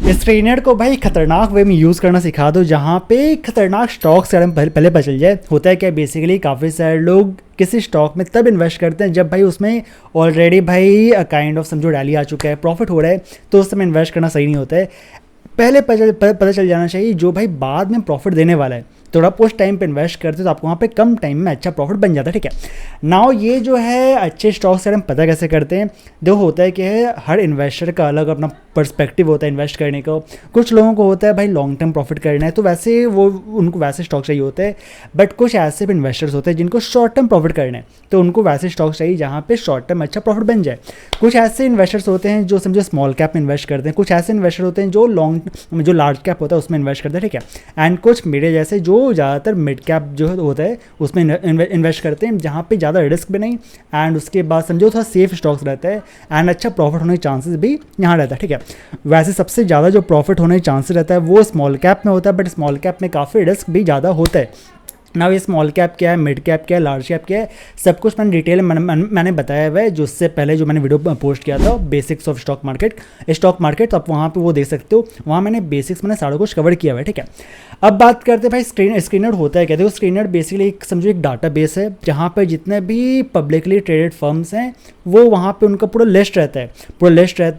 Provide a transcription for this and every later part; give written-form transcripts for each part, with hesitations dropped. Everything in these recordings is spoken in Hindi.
स्क्रीनर को भाई खतरनाक वे में यूज़ करना सिखा दो, जहाँ पे खतरनाक स्टॉक्स के बारे में पहले पता चल जाए। होता है क्या, बेसिकली काफ़ी सारे लोग किसी स्टॉक में तब इन्वेस्ट करते हैं जब भाई उसमें ऑलरेडी भाई काइंड ऑफ समझो रैली आ चुका है, प्रॉफिट हो रहा है, तो उस समय इन्वेस्ट करना सही नहीं होता है। पहले पता चल जाना चाहिए जो भाई बाद में प्रॉफिट देने वाला है, तो आप उस टाइम पे इन्वेस्ट करते हो तो आपको वहाँ पे कम टाइम में अच्छा प्रॉफिट बन जाता है। ठीक है, नाउ ये जो है अच्छे स्टॉक्स हम पता कैसे करते हैं। देखो होता है कि हर इन्वेस्टर का अलग अपना पर्सपेक्टिव होता है इन्वेस्ट करने का। कुछ लोगों को होता है भाई लॉन्ग टर्म प्रॉफिट करना है, तो वैसे वो उनको वैसे स्टॉक चाहिए होते हैं। बट कुछ ऐसे भी इन्वेस्टर्स होते हैं जिनको शॉर्ट टर्म प्रॉफिट करना है, तो उनको वैसे स्टॉक चाहिए जहाँ पे शॉर्ट टर्म अच्छा प्रॉफिट बन जाए। कुछ ऐसे इन्वेस्टर्स होते हैं जो समझो स्मॉल कैप में इन्वेस्ट करते हैं, कुछ ऐसे इन्वेस्टर होते हैं जो लार्ज कैप होता है उसमें इन्वेस्ट करते हैं। ठीक है, एंड कुछ मेरे जैसे जो ज़्यादातर मिड कैप जो होता है उसमें इन्वेस्ट करते हैं, जहाँ पे ज़्यादा रिस्क भी नहीं, एंड उसके बाद समझो थोड़ा सेफ स्टॉक्स रहता है, एंड अच्छा प्रॉफिट होने के चांसेस भी यहाँ रहता है। ठीक है, वैसे सबसे ज़्यादा जो प्रॉफिट होने के चांसेस रहता है वो स्मॉल कैप में होता है, बट स्मॉल कैप में काफ़ी रिस्क भी ज़्यादा होता है ना। ये स्मॉल कैप क्या है, मिड कैप क्या है, लार्ज कैप क्या है, सब कुछ मैंने डिटेल में मैंने बताया हुआ है। जो उससे पहले जो मैंने वीडियो पोस्ट किया था बेसिक्स ऑफ स्टॉक मार्केट, तो आप वहाँ पे वो देख सकते हो। वहाँ मैंने बेसिक्स मैंने सारा कुछ कवर किया हुआ है। ठीक है, अब बात करते हैं भाई स्क्रीनर होता है क्या। देखो स्क्रीनर बेसिकली एक समझो एक डाटा बेस है, जहाँ पर जितने भी पब्लिकली ट्रेडेड फर्म्स हैं वो वहाँ पे उनका पूरा लिस्ट रहता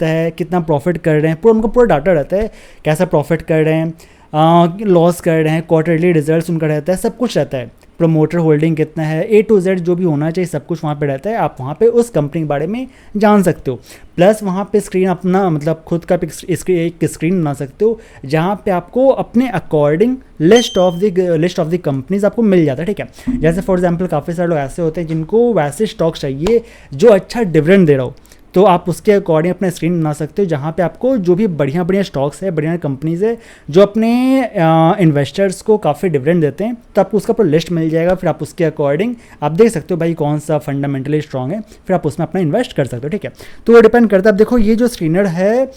है, कितना प्रॉफिट कर रहे हैं, उनका पूरा डाटा रहता है, कैसा प्रॉफिट कर रहे हैं, लॉस कर रहे हैं, क्वार्टरली रिजल्ट्स उनका रहता है, सब कुछ रहता है। प्रोमोटर होल्डिंग कितना है, A to Z जो भी होना चाहिए सब कुछ वहाँ पे रहता है। आप वहाँ पे उस कंपनी के बारे में जान सकते हो। प्लस वहाँ पे स्क्रीन अपना मतलब खुद का एक स्क्रीन बना सकते हो, जहाँ पे आपको अपने according list of the companies आपको मिल जाता है। ठीक है, जैसे फॉर एग्जांपल काफ़ी सारे लोग ऐसे होते हैं जिनको वैसे स्टॉक चाहिए जो अच्छा डिविडेंड दे रहा हो, तो आप उसके अकॉर्डिंग अपना स्क्रीन बना सकते हो, जहाँ पे आपको जो भी बढ़िया स्टॉक्स है, बढ़िया कंपनीज है जो अपने इन्वेस्टर्स को काफ़ी डिविडेंड देते हैं, तो आपको उसका पूरा लिस्ट मिल जाएगा। फिर आप उसके अकॉर्डिंग आप देख सकते हो भाई कौन सा फंडामेंटली स्ट्रॉन्ग है, फिर आप उसमें अपना इन्वेस्ट कर सकते हो। ठीक है, तो वो डिपेंड करता है। अब देखो ये जो स्क्रीनर है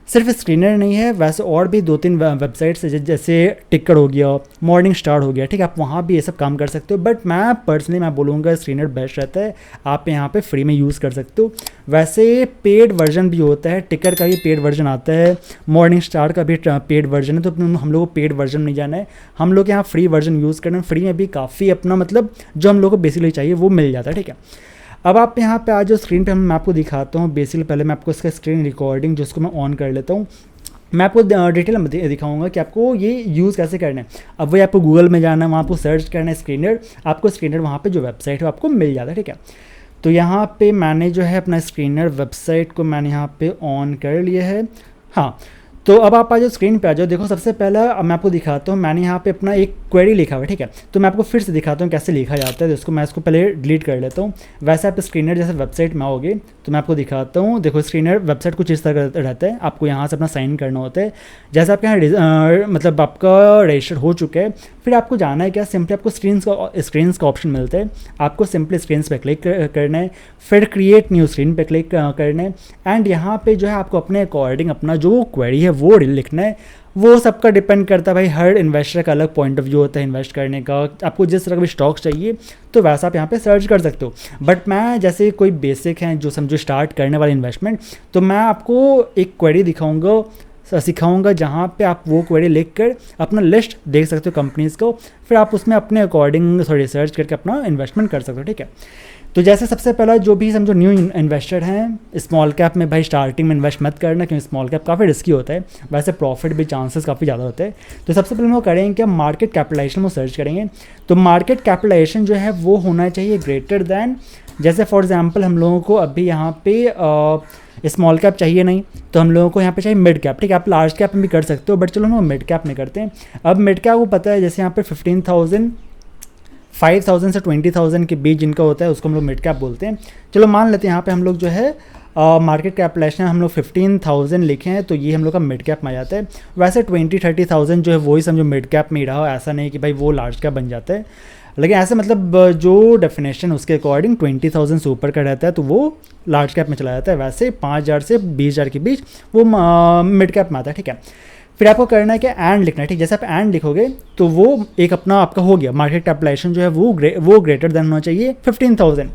सिर्फ स्क्रीनर नहीं है, वैसे और भी 2-3 वेबसाइट्स है, जैसे टिकर हो गया, मॉर्निंग स्टार हो गया। ठीक है, आप वहाँ भी ये सब काम कर सकते हो, बट मैं पर्सनली बोलूँगा स्क्रीनर बेस्ट रहता है, आप यहाँ पे फ्री में यूज़ कर सकते हो। वैसे पेड वर्जन भी होता है, टिकर का भी पेड वर्जन आता है, मॉर्निंग स्टार का भी पेड वर्जन है, तो हम लोग को पेड वर्जन नहीं जाना है, हम लोग यहाँ फ्री वर्जन यूज़ करना है। फ्री में भी काफ़ी अपना मतलब जो हम लोग को बेसिकली चाहिए वो मिल जाता है। ठीक है, अब आप यहाँ पे आज जो स्क्रीन पे मैं आपको दिखाता हूँ, बेसिकली पहले मैं आपको इसका स्क्रीन रिकॉर्डिंग जिसको मैं ऑन कर लेता हूँ, मैं आपको डिटेल में दिखाऊंगा कि आपको ये यूज़ कैसे करना है। अब वही आपको गूगल में जाना है, वहाँ आपको सर्च करना है स्क्रीनर, आपको स्क्रीनर वहाँ पे जो वेबसाइट है आपको मिल जाता है। ठीक है, तो यहाँ पे मैंने जो है अपना स्क्रीनर वेबसाइट को मैंने यहाँ पे ऑन कर लिया है। हाँ, तो अब आप आ जाओ स्क्रीन पे आ जाओ। देखो सबसे पहला अब मैं आपको दिखाता हूँ, मैंने यहाँ पे अपना एक क्वेरी लिखा हुआ है। ठीक है, तो मैं आपको फिर से दिखाता हूँ कैसे लिखा जाता है, तो मैं इसको पहले डिलीट कर लेता हूँ। वैसे आप स्क्रीनर जैसे वेबसाइट में आओगे तो मैं आपको दिखाता हूँ। देखो स्क्रीनर वेबसाइट कुछ इस तरह रहता है, आपको यहाँ से अपना साइन करना होता है। जैसे आपके यहाँ मतलब आपका रजिस्टर हो चुका है, फिर आपको जाना है क्या, सिंपली आपको स्क्रीन्स का ऑप्शन मिलता है, आपको सिंपली स्क्रीन्स पे क्लिक करना है, फिर क्रिएट न्यू स्क्रीन पे क्लिक करना है, एंड यहाँ पे जो है आपको अपने अकॉर्डिंग अपना जो क्वेरी है वो लिखना है। वो सबका डिपेंड करता है भाई, हर इन्वेस्टर का अलग पॉइंट ऑफ व्यू होता है इन्वेस्ट करने का। आपको जिस तरह का भी स्टॉक चाहिए तो वैसा आप यहाँ पे सर्च कर सकते हो। बट मैं जैसे कोई बेसिक है जो समझो स्टार्ट करने वाले इन्वेस्टमेंट, तो मैं आपको एक क्वेरी सिखाऊंगा जहाँ पे आप वो क्वेरी लिख कर अपना लिस्ट देख सकते हो कंपनीज़ को, फिर आप उसमें अपने अकॉर्डिंग सर्च करके अपना इन्वेस्टमेंट कर सकते हो। ठीक है, तो जैसे सबसे पहला जो भी समझो न्यू इन्वेस्टर हैं, स्मॉल कैप में भाई स्टार्टिंग में इन्वेस्ट मत करना, क्योंकि स्मॉल कैप काफ़ी रिस्की होता है, वैसे प्रॉफिट भी चांसेस काफ़ी ज़्यादा होते हैं। तो सबसे पहले वो करेंगे कि मार्केट कैपिटलाइजेशन वो सर्च करेंगे, तो मार्केट कैपिटलाइजेशन जो है वो होना चाहिए ग्रेटर दैन, जैसे फॉर एग्जांपल हम लोगों को अभी यहाँ पे स्मॉल कैप चाहिए नहीं, तो हम लोगों को यहाँ पे चाहिए मिड कैप। ठीक है, आप लार्ज कैप में भी कर सकते हो, बट चलो हम मिड कैप में करते हैं। अब मिड कैप को पता है जैसे यहाँ पे 5,000 से 20,000 के बीच जिनका होता है उसको हम लोग मिड कैप बोलते हैं। चलो मान लेते हैं यहाँ पे हम लोग जो है मार्केट कैपिटलाइजेशन हम लोग 15,000 लिखे हैं, तो ये हम लोग का मिड कैप में आ जाता है। वैसे 20-30,000 जो है वही समझो मिड कैप में ही रहा, ऐसा नहीं कि भाई वो लार्ज कैप बन जाता है, लेकिन ऐसे मतलब जो डेफिनेशन उसके अकॉर्डिंग 20,000 से ऊपर का रहता है तो वो लार्ज कैप में चला जाता है। वैसे 5,000 से 20,000 के बीच वो मिड कैप में आता है। ठीक है, फिर आपको करना है कि एंड लिखना है। ठीक, जैसे आप एंड लिखोगे तो वो एक अपना आपका हो गया मार्केट कैपिटलाइजेशन जो है वो ग्रेटर देन होना चाहिए 15,000।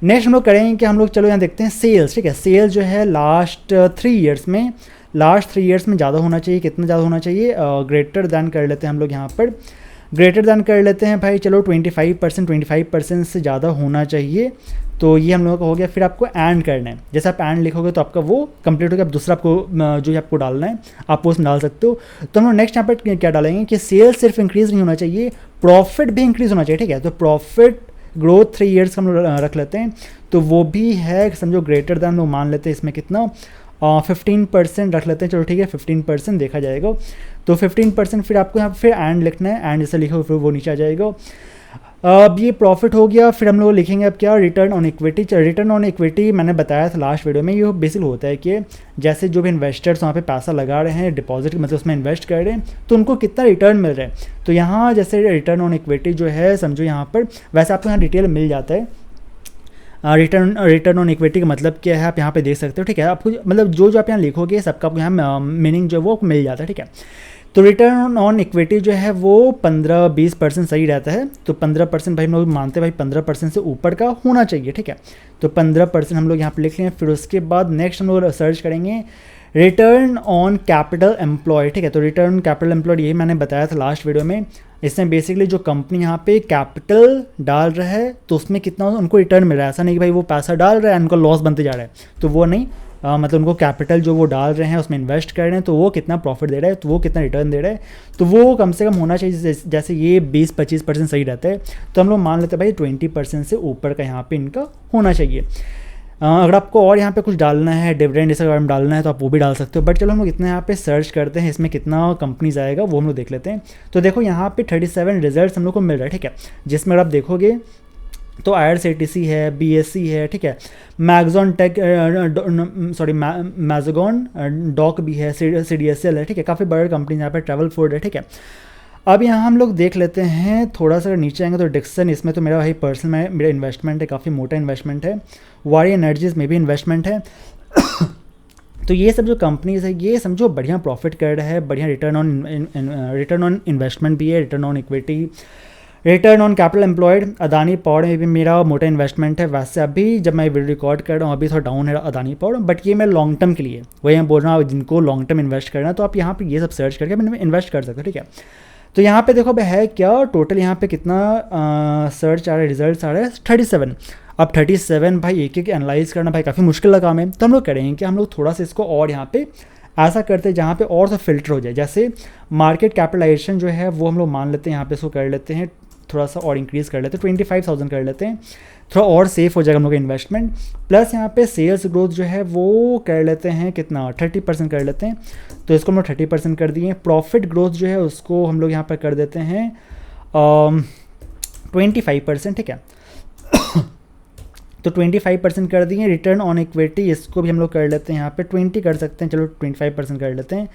नेक्स्ट हम लोग करेंगे कि हम लोग चलो यहाँ देखते हैं सेल्स। ठीक है, सेल्स जो है लास्ट 3 ईयर्स में लास्ट 3 ईयर्स में ज़्यादा होना चाहिए। कितना ज़्यादा होना चाहिए, ग्रेटर दैन कर लेते हैं हम लोग यहाँ पर, ग्रेटर दैन कर लेते हैं भाई, चलो 25% से ज़्यादा होना चाहिए। तो ये हम लोगों का हो गया। फिर आपको एंड करना है, जैसे आप एंड लिखोगे तो आपका वो कंप्लीट हो गया। अब दूसरा आपको जो आपको डालना है आप वो उसमें डाल सकते हो। तो हम लोग नेक्स्ट यहाँ पर क्या डालेंगे कि सेल्स सिर्फ इंक्रीज़ नहीं होना चाहिए, प्रॉफिट भी इंक्रीज़ होना चाहिए, ठीक है। तो प्रॉफिट ग्रोथ 3 ईयर्स का हम लोग रख लेते हैं, तो वो भी है समझो ग्रेटर दैन, लोग मान लेते हैं इसमें कितना 15% रख लेते हैं, चलो ठीक है 15% देखा जाएगा। तो 15% फिर आपको यहाँ फिर एंड लिखना है, एंड जैसे लिखो फिर वो नीचे आ जाएगा। अब ये प्रॉफिट हो गया। फिर हम लोग लिखेंगे अब क्या, return on equity. Return on equity मैंने बताया था लास्ट वीडियो में, ये बेसिक होता है कि जैसे जो भी इन्वेस्टर्स वहाँ पे पैसा लगा रहे हैं, डिपॉजिट मतलब उसमें इन्वेस्ट कर रहे हैं, तो उनको कितना रिटर्न मिल रहा है। तो यहाँ जैसे रिटर्न ऑन इक्विटी जो है समझो यहाँ पर, वैसे आपको यहाँ डिटेल मिल जाता है। रिटर्न ऑन इक्विटी का मतलब क्या है आप यहाँ पे देख सकते हो, ठीक है। आपको मतलब जो आप यहाँ लिखोगे सबका आपको यहाँ मीनिंग जो है वो मिल जाता है, ठीक है। तो रिटर्न ऑन इक्विटी जो है वो 15-20% सही रहता है। तो 15% भाई हम लोग मानते हैं भाई 15% से ऊपर का होना चाहिए, ठीक है। तो 15% हम लोग यहाँ पे लिख लें। फिर उसके बाद नेक्स्ट हम लोग सर्च करेंगे रिटर्न ऑन कैपिटल एम्प्लॉय, ठीक है। तो रिटर्न कैपिटल एम्प्लॉयड यही मैंने बताया था लास्ट वीडियो में। इसमें बेसिकली जो कंपनी यहाँ पे कैपिटल डाल रहा है तो उसमें कितना उनको रिटर्न मिल रहा है। ऐसा नहीं कि भाई वो पैसा डाल रहा है उनका लॉस बनते जा रहा है, तो वो नहीं। मतलब उनको कैपिटल जो वो डाल रहे हैं उसमें इन्वेस्ट कर रहे हैं, तो वो कितना प्रॉफिट दे रहा है, तो वो कितना रिटर्न दे रहा है, तो वो कम से कम होना चाहिए। जैसे ये 20-25% सही रहता है, तो हम लोग मान लेते हैं भाई 20% से ऊपर का यहाँ पे इनका होना चाहिए। अगर आपको और यहाँ पे कुछ डालना है, डिविडेंड इसके बारे में डालना है, तो आप वो भी डाल सकते हो। बट चलो हम लोग इतना यहाँ पे सर्च करते हैं, इसमें कितना कंपनीज आएगा वो हम लोग देख लेते हैं। तो देखो यहाँ पे 37 रिजल्ट हम लोग को मिल रहा है, ठीक है। जिसमें अगर आप देखोगे तो IRCTC है, BSC है, ठीक है। मैगजॉन टेक मैजगॉन डॉक भी है, CDSL है, ठीक है। काफ़ी बड़े कंपनी यहाँ पे, ट्रैवल फूड है, ठीक है। अब यहाँ हम लोग देख लेते हैं थोड़ा सा नीचे आएंगे तो डिक्सन, इसमें तो मेरा भाई पर्सनल में मेरा इन्वेस्टमेंट है, काफ़ी मोटा इन्वेस्टमेंट है। वारी एनर्जीज में भी इन्वेस्टमेंट है। तो ये सब जो कंपनीज है ये समझो बढ़िया प्रॉफिट कर रहा है, बढ़िया रिटर्न ऑन इन्वेस्टमेंट भी है, return on equity, return on capital employed. Adani power में भी मेरा मोटा इन्वेस्टमेंट है। वैसे अभी जब मैं वीडियो रिकॉर्ड कर रहा हूँ अभी थोड़ा डाउन है अदानी पावर, बट ये मैं लॉन्ग टर्म के लिए वही मैं बोल रहा हूँ, जिनको लॉन्ग टर्म इन्वेस्ट करना है तो आप यहाँ पे ये सब सर्च करके मैंने इन्वेस्ट कर सकते हो, ठीक है। तो यहाँ पे देखो भाई है क्या, टोटल यहाँ पे कितना सर्च आ रहा है, रिजल्ट आ रहा है 37। अब 37 भाई एक एक एनालाइज करना भाई काफ़ी मुश्किल का काम है। तो हम लोग करेंगे कि हम लोग थोड़ा सा इसको और यहाँ पे ऐसा करते हैं जहाँ पे और सा फिल्टर हो जाए। जैसे मार्केट कैपिटलाइजेशन जो है वो हम लोग मान लेते हैं, यहाँ पे इसको कर लेते हैं थोड़ा सा और इंक्रीज़ कर लेते हैं, 25,000 कर लेते हैं, थोड़ा और सेफ हो जाएगा हम लोग का इन्वेस्टमेंट। प्लस यहाँ पे सेल्स ग्रोथ जो है वो कर लेते हैं कितना 30% कर लेते हैं, तो इसको हम लोग 30% कर दिए। प्रॉफिट ग्रोथ जो है उसको हम लोग यहाँ पर कर देते हैं 25%, ठीक है। तो 25% कर दिए। रिटर्न ऑन इक्विटी इसको भी हम लोग कर लेते हैं यहाँ पे 20 कर सकते हैं, चलो 25% कर लेते हैं।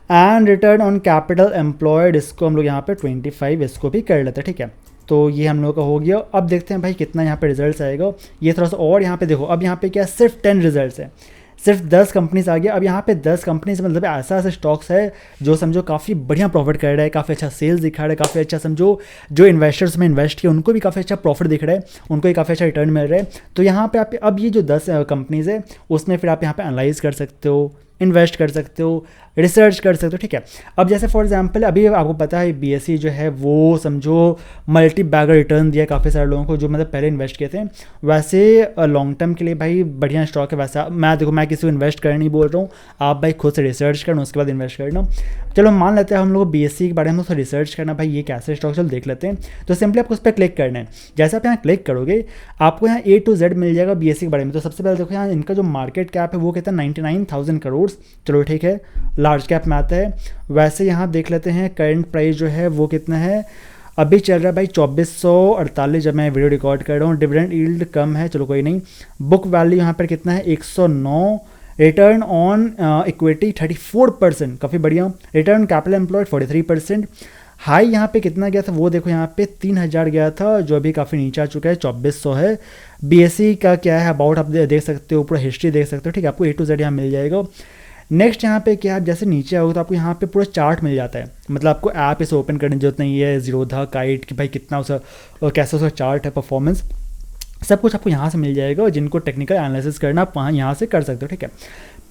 And return on capital employed इसको हम लोग यहाँ पे 25 इसको भी कर लेते हैं, ठीक है। तो ये हम लोग का हो गया। अब देखते हैं भाई कितना यहाँ पे रिजल्ट्स आएगा। ये थोड़ा सा और यहाँ पे देखो, अब यहाँ पे क्या सिर्फ 10 रिजल्ट्स है, सिर्फ 10 कंपनीज आ गया। अब यहाँ पे 10 कंपनीज मतलब ऐसा ऐसा स्टॉक्स है जो समझो काफ़ी बढ़िया प्रॉफिट कर रहा है, काफ़ी अच्छा सेल्स दिखा रहा है, काफ़ी अच्छा समझो जो इन्वेस्टर्स में इन्वेस्ट किया उनको भी काफ़ी अच्छा प्रॉफिट दिख रहा है, उनको भी काफ़ी अच्छा रिटर्न मिल रहा है। तो यहाँ पे आप अब ये जो 10 कंपनीज है उसमें फिर आप यहाँ पे एनालाइज कर सकते हो, इन्वेस्ट कर सकते हो, रिसर्च कर सकते हो, ठीक है। अब जैसे फॉर एग्जांपल अभी आपको पता है BSE जो है वो समझो मल्टी बैगर रिटर्न दिया काफ़ी सारे लोगों को जो मतलब पहले इन्वेस्ट किए थे। वैसे लॉन्ग टर्म के लिए भाई बढ़िया स्टॉक है। वैसा मैं देखो मैं किसी को इन्वेस्ट करने नहीं बोल रहा हूँ, आप भाई खुद से रिसर्च करना उसके बाद इन्वेस्ट करना। चलो मान लेते हैं हम लोग BSE के बारे में थोड़ा रिसर्च करना, भाई ये कैसे स्टॉक चलो देख लेते हैं। तो सिंपली आपको उस पर क्लिक करना है। जैसे आप यहाँ क्लिक करोगे आपको यहाँ A to Z मिल जाएगा BSE के बारे में। तो सबसे पहले देखो यहाँ इनका जो मार्केट कैप है वो कहता है 99,000 करोड़, चलो ठीक है, लार्ज कैप में आता है। वैसे यहाँ देख लेते हैं करंट प्राइस जो है वो कितना है, अभी चल रहा है भाई 2448 जब मैं वीडियो रिकॉर्ड कर रहा हूँ। डिविडेंड यील्ड कम है, चलो कोई नहीं। बुक वैल्यू यहाँ पर कितना है 109। रिटर्न ऑन इक्विटी 34%, काफ़ी बढ़िया। Return capital employed 43%। हाई यहाँ पे कितना गया था वो देखो, यहाँ पे 3000 गया था जो अभी काफ़ी नीचे आ चुका है, 2400 है। BSE का क्या है अबाउट आप देख सकते हो, पूरा हिस्ट्री देख सकते हो, ठीक है। आपको A to Z यहाँ मिल जाएगा। नेक्स्ट यहाँ पे क्या है, जैसे नीचे आओगे तो आपको यहाँ पे पूरा चार्ट मिल जाता है। मतलब आपको ऐप इसे ओपन करने की जरूरत नहीं है, जीरोधा काइट कि भाई कितना उसका कैसा उसका चार्ट है, परफॉर्मेंस सब कुछ आपको यहाँ से मिल जाएगा। जिनको टेक्निकल एनालिसिस करना आप वहाँ यहाँ से कर सकते हो, ठीक है।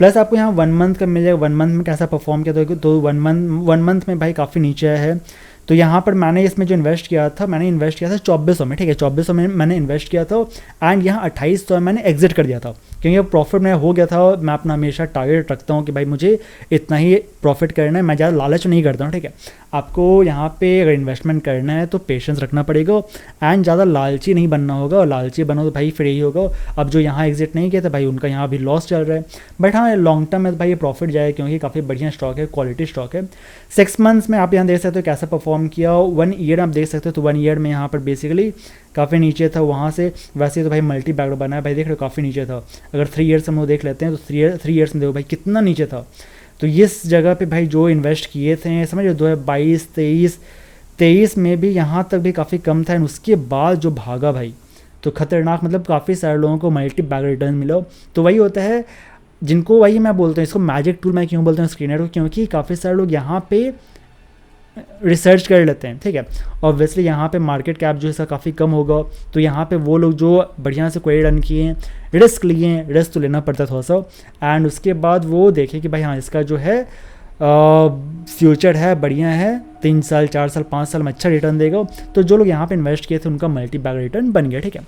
प्लस आपको यहाँ 1 मंथ का मिल जाएगा। 1 मंथ में कैसा परफॉर्म किया तो 1 मंथ में भाई काफ़ी नीचे है। तो यहाँ पर मैंने इसमें जो इन्वेस्ट किया था, मैंने इन्वेस्ट किया था 2400 में, ठीक है, 2400 में मैंने इन्वेस्ट किया था एंड यहाँ 2800 में मैंने एग्जिट कर दिया था, क्योंकि प्रॉफिट मेरा हो गया था। मैं अपना हमेशा टारगेट रखता हूँ कि भाई मुझे इतना ही प्रॉफिट करना है, मैं ज़्यादा लालच नहीं करता हूँ, ठीक है। आपको यहाँ पे अगर इन्वेस्टमेंट करना है तो पेशेंस रखना पड़ेगा एंड ज़्यादा लालची नहीं बनना होगा, और लालची बनो तो भाई फिर यही होगा। अब जो यहाँ एग्जिट नहीं किया था भाई उनका यहाँ अभी लॉस चल रहा है, बट हाँ लॉन्ग टर्म में तो भाई ये प्रॉफिट जाएगा, क्योंकि काफ़ी बढ़िया स्टॉक है, क्वालिटी स्टॉक है। 6 मंथ्स में आप यहाँ देख सकते हो कैसा परफॉर्म किया। 1 ईयर आप देख सकते हो, तो 1 ईयर में यहाँ पर बेसिकली काफ़ी नीचे था, वहाँ से वैसे तो भाई मल्टी बैगर बना है भाई, देख रहे हो काफ़ी नीचे था। अगर 3 ईयर्स हम लोग देख लेते हैं तो 3 ईयर्स में देखो भाई कितना नीचे था। तो इस जगह पे भाई जो इन्वेस्ट किए थे समझ 2022 23 में भी यहाँ तक भी काफ़ी कम था, एंड उसके बाद जो भागा भाई तो खतरनाक, मतलब काफ़ी सारे लोगों को मल्टी बैगर रिटर्न मिला। तो वही होता है जिनको, वही मैं बोलता हूँ इसको मैजिक टूल मैं क्यों बोलता हूँ स्क्रीनर को, क्योंकि काफ़ी सारे लोग यहाँ पे रिसर्च कर लेते हैं, ठीक है। ऑब्वियसली यहाँ पे मार्केट कैप जो है इसका काफ़ी कम होगा, तो यहाँ पे वो लोग जो बढ़िया से क्वेरी रन किए हैं, रिस्क लिए हैं, रिस्क तो लेना पड़ता थोड़ा सा, एंड उसके बाद वो देखे कि भाई हाँ इसका जो है फ्यूचर है, बढ़िया है, 3 साल 4 साल 5 साल में अच्छा रिटर्न देगा। तो जो लोग यहाँ पे इन्वेस्ट किए थे उनका मल्टी बैगर रिटर्न बन गया, ठीक है।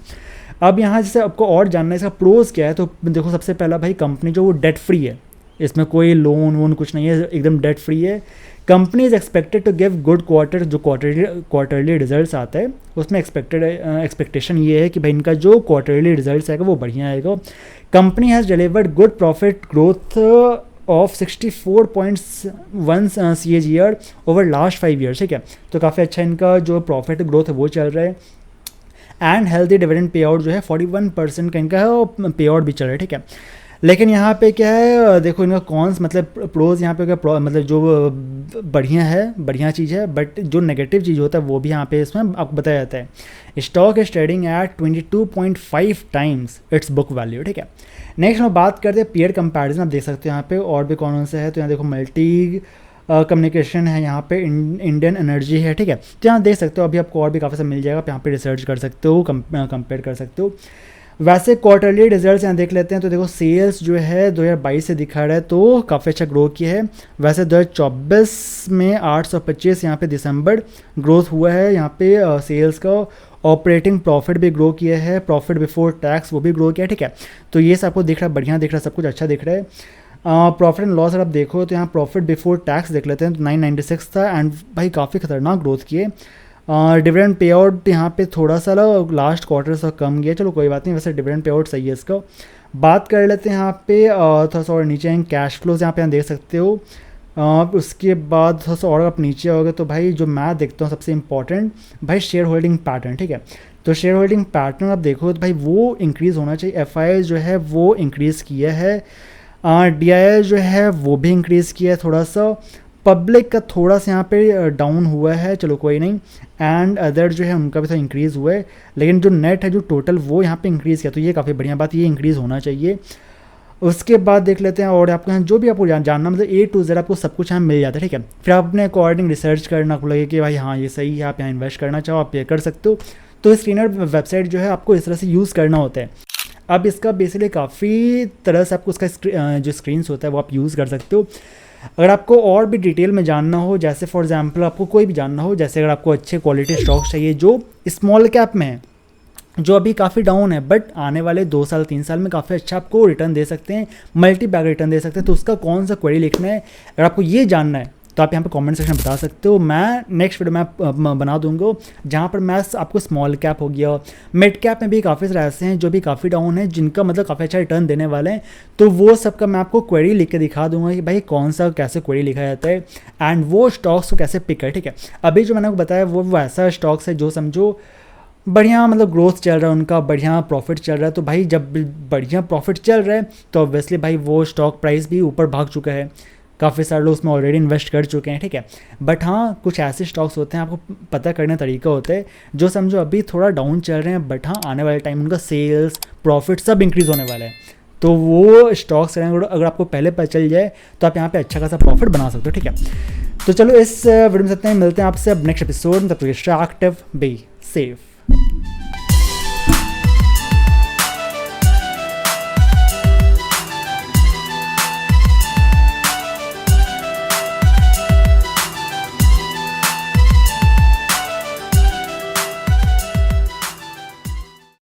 अब यहाँ जैसे आपको और जानना है इसका प्रोज क्या है, तो देखो सबसे पहला भाई कंपनी जो वो डेट फ्री है, इसमें कोई लोन वोन कुछ नहीं है, एकदम डेट फ्री है। Company is expected to give good quarter, जो क्वार्टरली रिजल्ट्स आता है उसमें एक्सपेक्टेशन ये है कि भाई इनका जो क्वार्टरली रिजल्ट्स आएगा वो बढ़िया आएगा। Company has delivered good profit growth of 64.1 CAGR over last 5 years, ठीक है। तो काफ़ी अच्छा इनका जो प्रॉफिट ग्रोथ है वो चल रहा है, and healthy dividend pay out जो है 41% का इनका है, और पे आउट भी चल रहा है, ठीक है। लेकिन यहाँ पे क्या है, देखो इनका कॉन्स मतलब प्रोज यहाँ पे क्या, मतलब जो बढ़िया है बढ़िया चीज़ है, बट जो नेगेटिव चीज़ होता है वो भी यहाँ पे इसमें आपको बताया जाता है। Stock is trading at 22.5 times it's book value, ठीक है। नेक्स्ट हम बात करते हैं पीयर कंपैरिजन, आप देख सकते हो यहाँ पे और भी कौन से है, तो यहाँ देखो मल्टी कम्युनिकेशन है, यहाँ पे इंडियन एनर्जी है, ठीक है। तो यहाँ देख सकते हो अभी आपको और भी काफ़ी सब मिल जाएगा, आप यहाँ पे रिसर्च कर सकते हो, कंपेयर कर सकते हो। वैसे क्वार्टरली रिजल्ट्स यहाँ देख लेते हैं, तो देखो सेल्स जो है 2022 से दिखा रहा है तो काफ़ी अच्छा ग्रो किया है। वैसे 2024 में 825 यहाँ पे दिसंबर ग्रोथ हुआ है यहाँ पे सेल्स का। ऑपरेटिंग प्रॉफिट भी ग्रो किया है, प्रॉफिट बिफोर टैक्स वो भी ग्रो किया है, ठीक है। तो ये सबको दिख रहा है, बढ़िया दिख रहा है, सब कुछ अच्छा दिख रहा है। प्रॉफिट एंड लॉस अगर आप देखो तो यहाँ प्रॉफिट बिफोर टैक्स देख लेते हैं तो 996 था, एंड भाई काफ़ी खतरनाक ग्रोथ किए। डिविडेंड पे आउट यहाँ पे थोड़ा सा लास्ट क्वार्टर से कम गया, चलो कोई बात नहीं, वैसे डिविडेंड पे आउट सही है इसका। बात कर लेते हैं यहाँ पे थोड़ा सा और नीचे कैश फ्लोज यहाँ पे देख सकते हो। उसके बाद थोड़ा सा और आप नीचे आओगे तो भाई जो मैं देखता हूँ सबसे इंपॉर्टेंट भाई शेयर होल्डिंग पैटर्न, ठीक है। तो शेयर होल्डिंग पैटर्न आप देखो तो भाई वो इंक्रीज़ होना चाहिए। FII जो है वो इंक्रीज़ किया है, DII जो है वो भी इंक्रीज़ किया है थोड़ा सा, पब्लिक का थोड़ा सा यहाँ पे डाउन हुआ है, चलो कोई नहीं, एंड अदर जो है उनका भी थोड़ा इंक्रीज़ हुआ है, लेकिन जो नेट है जो टोटल वो यहाँ पे इंक्रीज़ किया, तो ये काफ़ी बढ़िया बात, ये इंक्रीज़ होना चाहिए। उसके बाद देख लेते हैं और आपको यहाँ जो भी आपको जानना मतलब A to Z आपको सब कुछ यहाँ मिल जाता है, ठीक है। फिर आप अपने अकॉर्डिंग रिसर्च करना, आपको लगे कि भाई हाँ ये सही है, आप यहाँ इन्वेस्ट करना चाहो आप ये कर सकते हो। तो स्क्रीनर वेबसाइट जो है आपको इस तरह से यूज़ करना होता है। अब इसका बेसिकली काफ़ी तरह से आपको उसका जो स्क्रीन्स होता है वो आप यूज़ कर सकते हो। अगर आपको और भी डिटेल में जानना हो, जैसे फॉर एग्जांपल आपको कोई भी जानना हो, जैसे अगर आपको अच्छे क्वालिटी स्टॉक्स चाहिए जो स्मॉल कैप में है, जो अभी काफ़ी डाउन है बट आने वाले 2 साल 3 साल में काफ़ी अच्छा आपको रिटर्न दे सकते हैं, मल्टी बैग रिटर्न दे सकते हैं, तो उसका कौन सा क्वेरी लिखना है, अगर आपको ये जानना है तो आप यहाँ पे कमेंट सेक्शन में बता सकते हो। मैं नेक्स्ट वीडियो में बना दूंगा जहाँ पर मैं आपको स्मॉल कैप हो गया, मिड कैप में भी काफ़ी सारे ऐसे हैं जो भी काफ़ी डाउन है, जिनका मतलब काफ़ी अच्छा रिटर्न देने वाले हैं, तो वो सब का मैं आपको क्वेरी लिख के दिखा दूंगा कि भाई कौन सा कैसे क्वेरी लिखा जाता है एंड वो स्टॉक्स को कैसे पिक है, ठीक है। अभी जो मैंने आपको बताया वो वैसा स्टॉक्स है जो समझो बढ़िया मतलब ग्रोथ चल रहा है, उनका बढ़िया प्रॉफिट चल रहा है, तो भाई जब बढ़िया प्रॉफिट चल रहा है तो ऑब्वियसली भाई वो स्टॉक प्राइस भी ऊपर भाग चुका है, काफ़ी सारे लोग उसमें ऑलरेडी इन्वेस्ट कर चुके हैं, ठीक है। बट हाँ कुछ ऐसे स्टॉक्स होते हैं आपको पता करने का तरीका होता है जो समझो अभी थोड़ा डाउन चल रहे हैं, बट हाँ आने वाले टाइम उनका सेल्स प्रॉफिट सब इंक्रीज़ होने वाला है, तो वो स्टॉक्स अगर आपको पहले पता चल जाए तो आप यहाँ पे अच्छा खासा प्रॉफिट बना सकते हो, ठीक है। तो चलो इस वीडियो में इतना ही, मिलते हैं आपसे अब नेक्स्ट एपिसोड में, तब तक स्टे एक्टिव, बी सेफ।